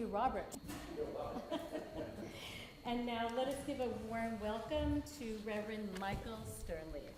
Robert. And now let us give a warm welcome to Reverend Michael Sternlieb.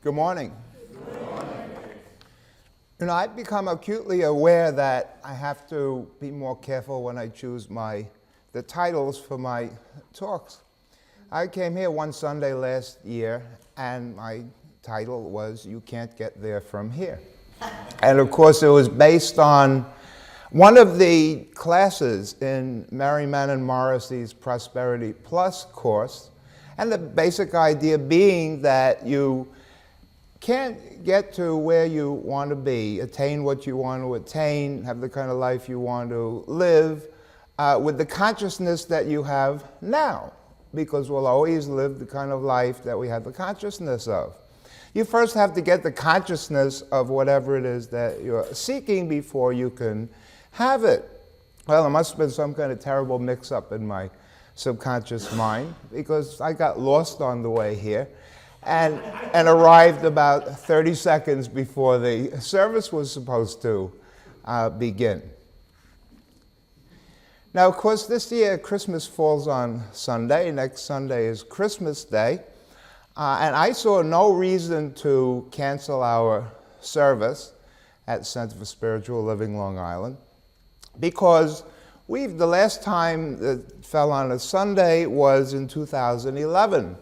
Good morning. Good morning. You know, I've become acutely aware that I have to be more careful when I choose the titles for my talks. I came here one Sunday last year, and my title was, "You Can't Get There From Here." And of course, it was based on one of the classes in Mary Manon Morrissey's Prosperity Plus course, and the basic idea being that you can't get to where you want to be, attain what you want to attain, have the kind of life you want to live, with the consciousness that you have now, because we'll always live the kind of life that we have the consciousness of. You first have to get the consciousness of whatever it is that you're seeking before you can have it. Well, there must have been some kind of terrible mix-up in my subconscious mind, because I got lost on the way here and arrived about 30 seconds before the service was supposed to begin. Now, of course, this year Christmas falls on Sunday. Next Sunday is Christmas Day. And I saw no reason to cancel our service at Center for Spiritual Living, Long Island, because the last time it fell on a Sunday was in 2011.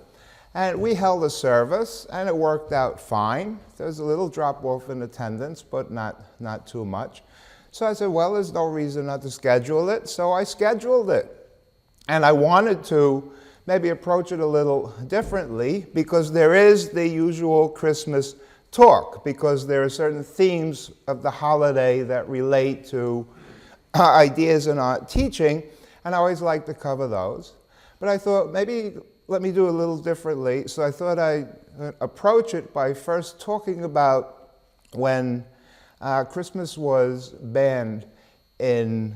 And we held a service, and it worked out fine. There was a little drop-off in attendance, but not too much. So I said, well, there's no reason not to schedule it, so I scheduled it. And I wanted to maybe approach it a little differently, because there is the usual Christmas talk, because there are certain themes of the holiday that relate to ideas in our teaching, and I always like to cover those. But I thought, maybe let me do it a little differently, so I thought I'd approach it by first talking about when Christmas was banned in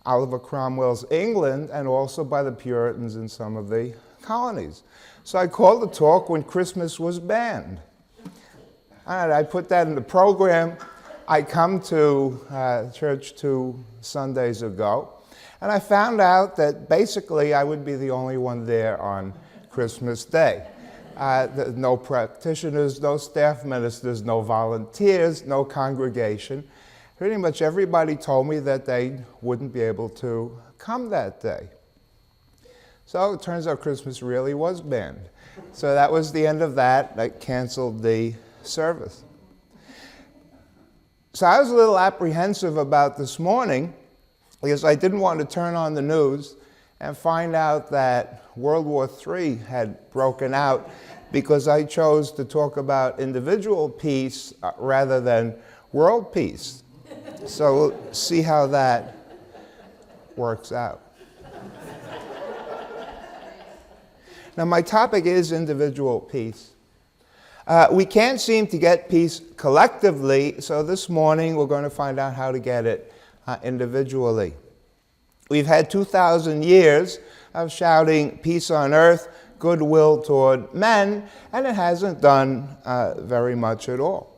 Oliver Cromwell's England, and also by the Puritans in some of the colonies. So I called the talk "When Christmas Was Banned." And I put that in the program. I come to church 2 Sundays ago, and I found out that basically I would be the only one there on Christmas Day. No practitioners, no staff ministers, no volunteers, no congregation. Pretty much everybody told me that they wouldn't be able to come that day. So it turns out Christmas really was banned. So that was the end of that. I canceled the service. So I was a little apprehensive about this morning, because I didn't want to turn on the news and find out that World War III had broken out, because I chose to talk about individual peace rather than world peace. So we'll see how that works out. Now, my topic is individual peace. We can't seem to get peace collectively, so this morning we're going to find out how to get it individually. We've had 2,000 years of shouting peace on earth, goodwill toward men, and it hasn't done very much at all.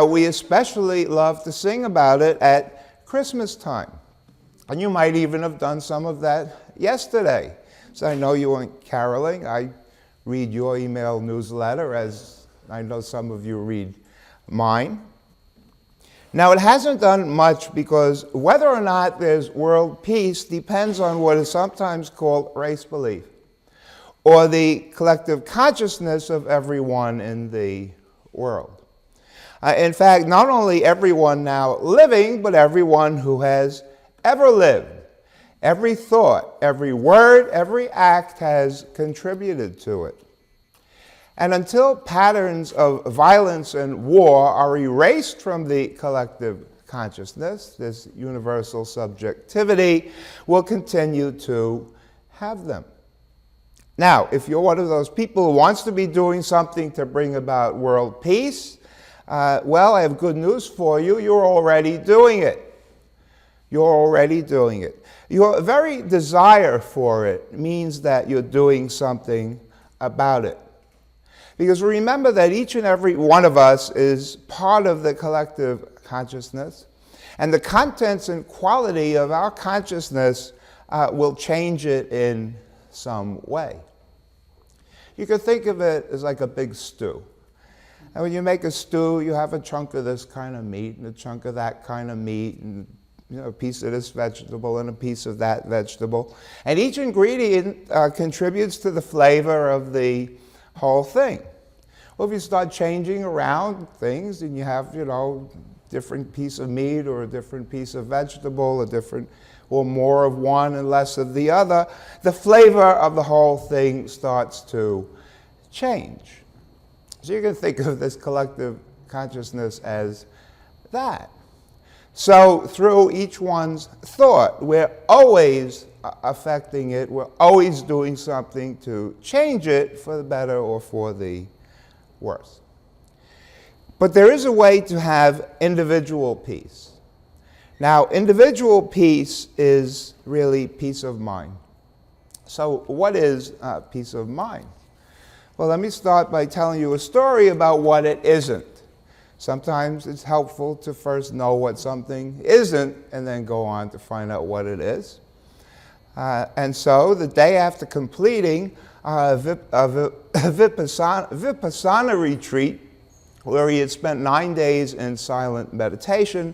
We especially love to sing about it at Christmas time. And you might even have done some of that yesterday. So I know you weren't caroling. I read your email newsletter, as I know some of you read mine. Now, it hasn't done much, because whether or not there's world peace depends on what is sometimes called race belief, or the collective consciousness of everyone in the world. In fact, not only everyone now living, but everyone who has ever lived. Every thought, every word, every act has contributed to it. And until patterns of violence and war are erased from the collective consciousness, this universal subjectivity will continue to have them. Now, if you're one of those people who wants to be doing something to bring about world peace, well, I have good news for you. You're already doing it. You're already doing it. Your very desire for it means that you're doing something about it. Because remember that each and every one of us is part of the collective consciousness, and the contents and quality of our consciousness will change it in some way. You could think of it as like a big stew. And when you make a stew, you have a chunk of this kind of meat and a chunk of that kind of meat and a piece of this vegetable and a piece of that vegetable. And each ingredient contributes to the flavor of the whole thing. Well, if you start changing around things and you have, different piece of meat or a different piece of vegetable, or more of one and less of the other, the flavor of the whole thing starts to change. So you can think of this collective consciousness as that. So through each one's thought, we're always affecting it, we're always doing something to change it for the better or for the worse. But there is a way to have individual peace. Now, individual peace is really peace of mind. So what is peace of mind? Well, let me start by telling you a story about what it isn't. Sometimes it's helpful to first know what something isn't and then go on to find out what it is. And so the day after completing a Vipassana retreat, where he had spent 9 days in silent meditation,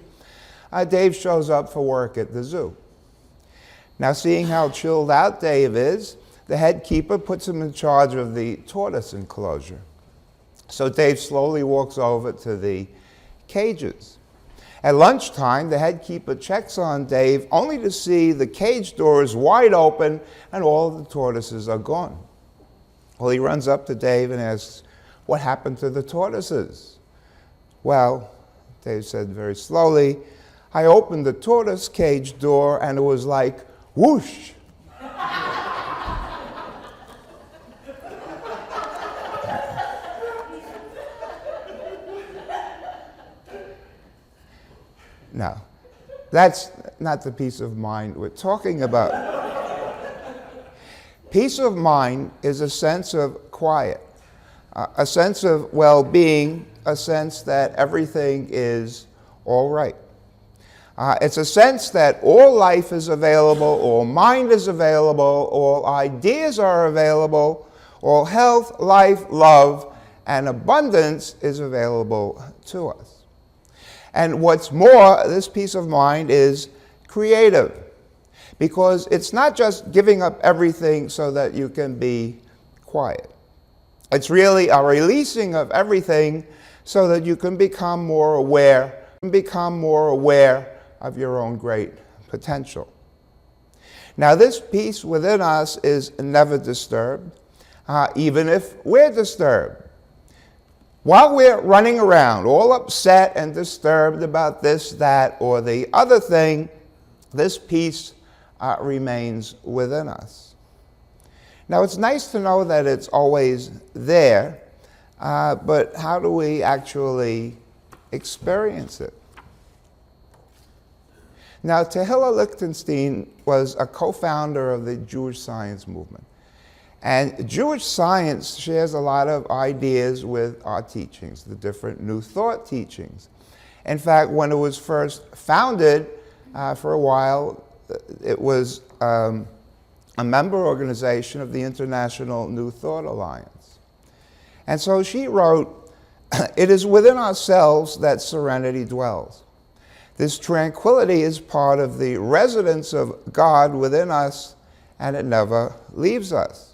Dave shows up for work at the zoo. Now, seeing how chilled out Dave is, the head keeper puts him in charge of the tortoise enclosure. So Dave slowly walks over to the cages. At lunchtime, the head keeper checks on Dave only to see the cage doors wide open and all the tortoises are gone. Well, he runs up to Dave and asks, "What happened to the tortoises?" "Well," Dave said very slowly, "I opened the tortoise cage door and it was like whoosh." Now, that's not the peace of mind we're talking about. Peace of mind is a sense of quiet, a sense of well-being, a sense that everything is all right. It's a sense that all life is available, all mind is available, all ideas are available, all health, life, love, and abundance is available to us. And what's more, this peace of mind is creative, because it's not just giving up everything so that you can be quiet. It's really a releasing of everything so that you can become more aware of your own great potential. Now, this peace within us is never disturbed, even if we're disturbed. While we're running around, all upset and disturbed about this, that, or the other thing, this peace remains within us. Now, it's nice to know that it's always there, but how do we actually experience it? Now, Tehillah Lichtenstein was a co-founder of the Jewish science movement. And Jewish science shares a lot of ideas with our teachings, the different New Thought teachings. In fact, when it was first founded, for a while, it was a member organization of the International New Thought Alliance. And so she wrote, "It is within ourselves that serenity dwells. This tranquility is part of the residence of God within us, and it never leaves us.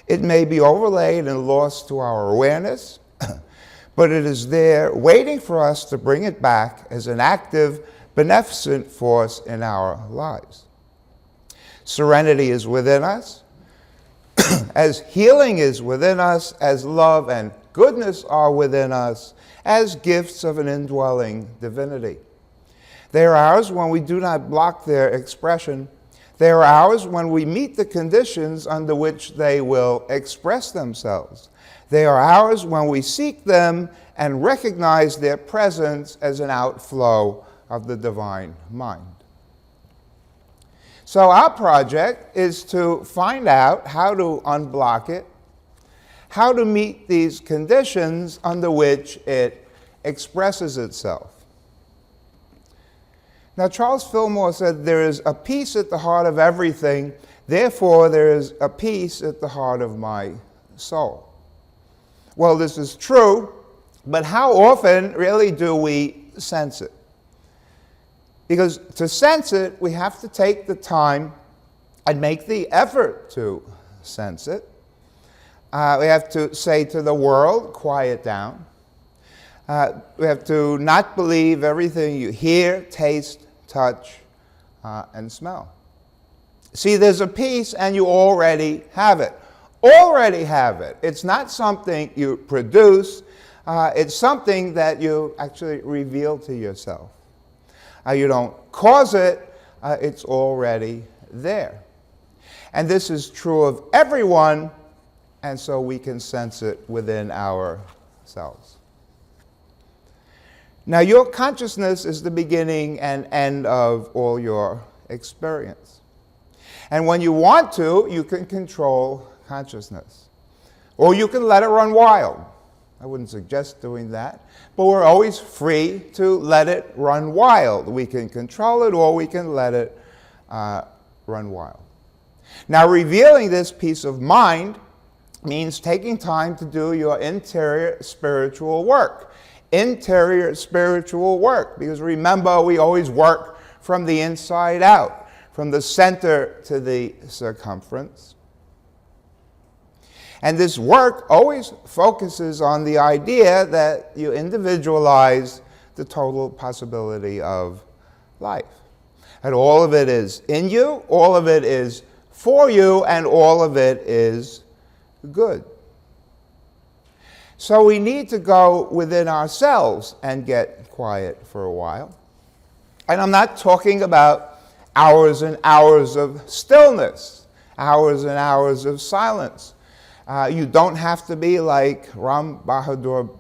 It may be overlaid and lost to our awareness, but it is there waiting for us to bring it back as an active, beneficent force in our lives. Serenity is within us, as healing is within us, as love and goodness are within us, as gifts of an indwelling divinity. They are ours when we do not block their expression. They are ours when we meet the conditions under which they will express themselves. They are ours when we seek them and recognize their presence as an outflow of the divine mind." So our project is to find out how to unblock it, how to meet these conditions under which it expresses itself. Now, Charles Fillmore said, there is a peace at the heart of everything, therefore there is a peace at the heart of my soul. Well, this is true, but how often really do we sense it? Because to sense it, we have to take the time and make the effort to sense it. We have to say to the world, quiet down. We have to not believe everything you hear, taste, touch, and smell. See, there's a peace and you already have it. Already have it. It's not something you produce. It's something that you actually reveal to yourself. You don't cause it, it's already there. And this is true of everyone, and so we can sense it within ourselves. Now, your consciousness is the beginning and end of all your experience. And when you want to, you can control consciousness. Or you can let it run wild. I wouldn't suggest doing that, but we're always free to let it run wild. We can control it or we can let it run wild. Now, revealing this peace of mind means taking time to do your interior spiritual work. Interior spiritual work, because remember, we always work from the inside out, from the center to the circumference. And this work always focuses on the idea that you individualize the total possibility of life. And all of it is in you, all of it is for you, and all of it is good. So we need to go within ourselves and get quiet for a while. And I'm not talking about hours and hours of stillness, hours and hours of silence. You don't have to be like Ram Bahadur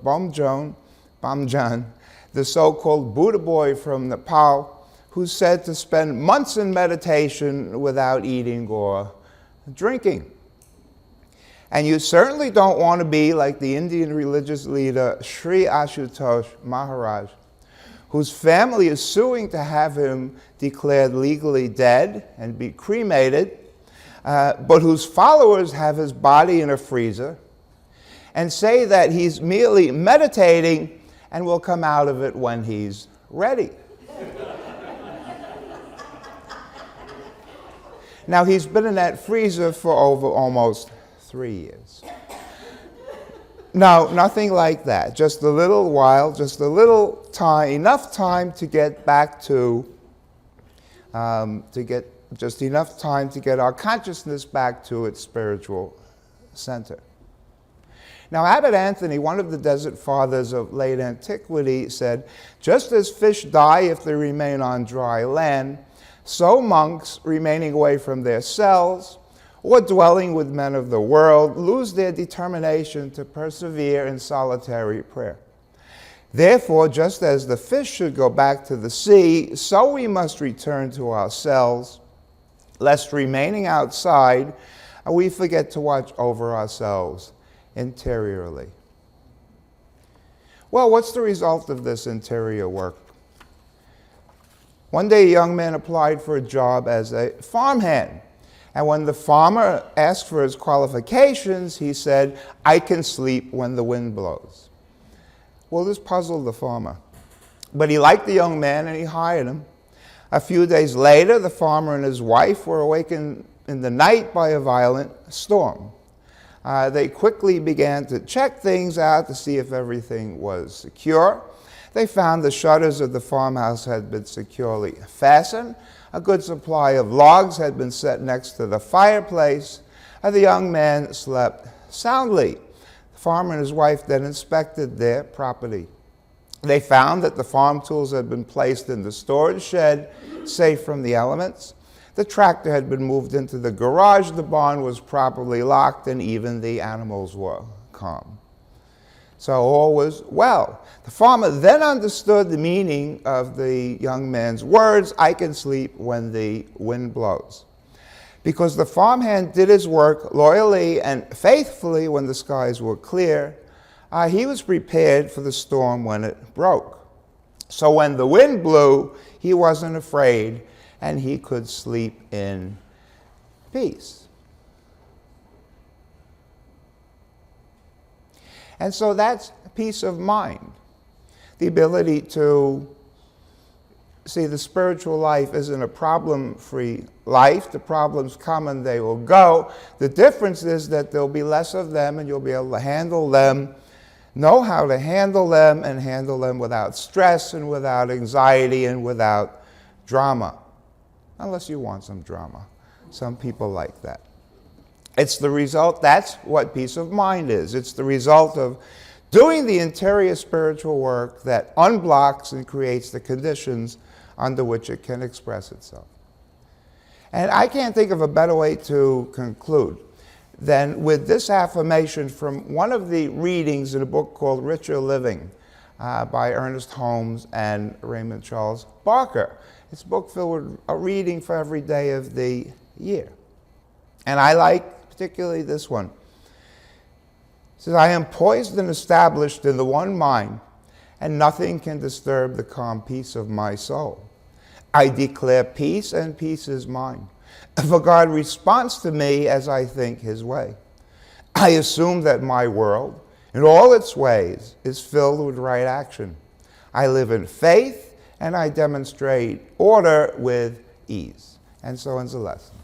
Bamjan, the so-called Buddha boy from Nepal, who's said to spend months in meditation without eating or drinking. And you certainly don't want to be like the Indian religious leader Sri Ashutosh Maharaj, whose family is suing to have him declared legally dead and be cremated, but whose followers have his body in a freezer and say that he's merely meditating and will come out of it when he's ready. Now, he's been in that freezer for over almost 3 years. No, nothing like that. Just a little while, just a little time, enough time to get back to, just enough time to get our consciousness back to its spiritual center. Now, Abbot Anthony, one of the desert fathers of late antiquity, said, just as fish die if they remain on dry land, so monks remaining away from their cells or dwelling with men of the world lose their determination to persevere in solitary prayer. Therefore, just as the fish should go back to the sea, so we must return to ourselves, lest remaining outside, we forget to watch over ourselves interiorly. Well, what's the result of this interior work? One day, a young man applied for a job as a farmhand. And when the farmer asked for his qualifications, he said, I can sleep when the wind blows. Well, this puzzled the farmer. But he liked the young man and he hired him. A few days later, the farmer and his wife were awakened in the night by a violent storm. They quickly began to check things out to see if everything was secure. They found the shutters of the farmhouse had been securely fastened. A good supply of logs had been set next to the fireplace. The young man slept soundly. The farmer and his wife then inspected their property. They found that the farm tools had been placed in the storage shed, safe from the elements. The tractor had been moved into the garage, the barn was properly locked, and even the animals were calm. So all was well. The farmer then understood the meaning of the young man's words, "I can sleep when the wind blows." Because the farmhand did his work loyally and faithfully when the skies were clear, he was prepared for the storm when it broke. So when the wind blew, he wasn't afraid, and he could sleep in peace. And so that's peace of mind, the ability to see the spiritual life isn't a problem-free life. The problems come and they will go. The difference is that there'll be less of them and you'll be able to handle them, know how to handle them, and handle them without stress and without anxiety and without drama. Unless you want some drama. Some people like that. It's the result, that's what peace of mind is. It's the result of doing the interior spiritual work that unblocks and creates the conditions under which it can express itself. And I can't think of a better way to conclude than with this affirmation from one of the readings in a book called Richer Living by Ernest Holmes and Raymond Charles Barker. It's a book filled with a reading for every day of the year. And I like particularly this one. It says, "I am poised and established in the one mind, and nothing can disturb the calm peace of my soul. I declare peace, and peace is mine. For God responds to me as I think his way. I assume that my world, in all its ways, is filled with right action. I live in faith, and I demonstrate order with ease." And so ends the lesson.